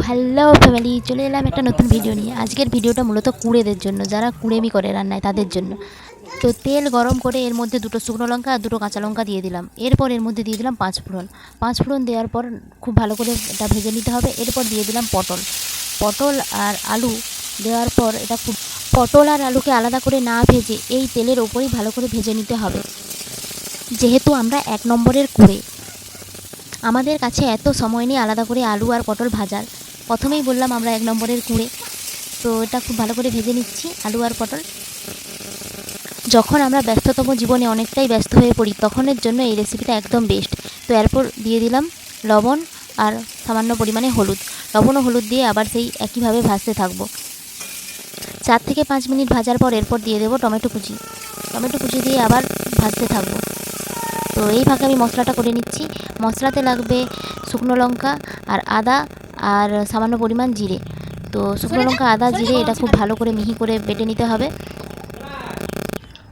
Hello family, চলে এলাম একটা নতুন ভিডিও নিয়ে। আজকের ভিডিওটা মূলত কুড়েদের জন্য, যারা কুড়েমি করে রান্নায় তাদের জন্য। তো তেল গরম করে এর মধ্যে দুটো শুকনো লঙ্কা আর দুটো কাঁচা লঙ্কা দিয়ে দিলাম। এরপর এর মধ্যে দিয়ে দিলাম পাঁচফোড়ন দেওয়ার পর খুব ভালো করে এটা ভেজে নিতে হবে। এরপর দিয়ে দিলাম পটল আর আলু দেওয়ার পর এটা খুব পটল আর আলুকে আলাদা করে না ভেজে এই তেলের ওপরেই ভালো করে ভেজে নিতে হবে। যেহেতু আমরা 1 নম্বরের কুড়ে, আমাদের কাছে এত সময় নেই আলাদা করে আলু আর পটল ভাজার। প্রথমেই বললাম আমরা 1 নম্বরের কুড়ে। তো এটা খুব ভালো করে ভেজে নিচ্ছি আলু আর পটল। যখন আমরা ব্যস্ততম জীবনে অনেকটাই ব্যস্ত হয়ে পড়ি, তখনের জন্য এই রেসিপিটা একদম বেস্ট। তো এরপর দিয়ে দিলাম লবণ আর সামান্য পরিমাণে হলুদ। লবণ ও হলুদ দিয়ে আবার সেই একইভাবে ভাজতে থাকবো। 4 থেকে 5 মিনিট ভাজার পর এরপর দিয়ে দেবো টমেটো কুচি দিয়ে আবার ভাজতে থাকবো। তো এই ভাগে আমি মশলাটা করে নিচ্ছি। মশলাতে লাগবে শুকনো লঙ্কা আর আদা আর সামান্য পরিমাণ জিরে। তো শুকনো লঙ্কা, আদা, জিরে এটা খুব ভালো করে মিহি করে বেটে নিতে হবে।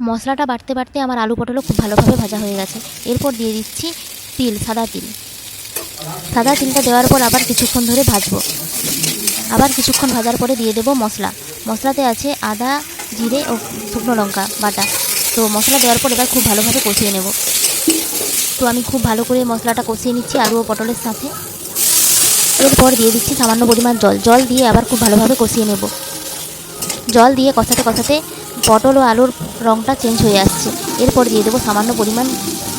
মশলাটা বাটতে বাটতে আমার আলু পটলও খুব ভালোভাবে ভাজা হয়ে গেছে। এরপর দিয়ে দিচ্ছি সাদা তিলটা দেওয়ার পর আবার কিছুক্ষণ ধরে ভাজবো। আবার কিছুক্ষণ ভাজার পরে দিয়ে দেবো মশলাতে আছে আদা, জিরে ও শুকনো লঙ্কা বাটা। তো মশলা দেওয়ার পর এবার খুব ভালোভাবে কষিয়ে নেব। তো আমি খুব ভালো করে মশলাটা কষিয়ে নিচ্ছি আলু ও পটলের সাথে। এরপর দিয়ে দিচ্ছি সামান্য পরিমাণ জল দিয়ে আবার খুব ভালোভাবে কষিয়ে নেব। জল দিয়ে কষাতে পটল ও আলুর রঙটা চেঞ্জ হয়ে আসছে। এরপর দিয়ে দেবো সামান্য পরিমাণ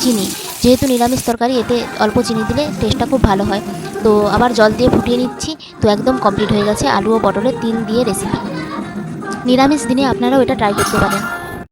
চিনি। যেহেতু নিরামিষ তরকারি, এতে অল্প চিনি দিলে টেস্টটা খুব ভালো হয়। তো আবার জল দিয়ে ফুটিয়ে নিচ্ছি। তো একদম কমপ্লিট হয়ে গেছে আলু ও পটলের তিল দিয়ে রেসিপি। নিরামিষ দিনে আপনারাও এটা ট্রাই করতে পারেন।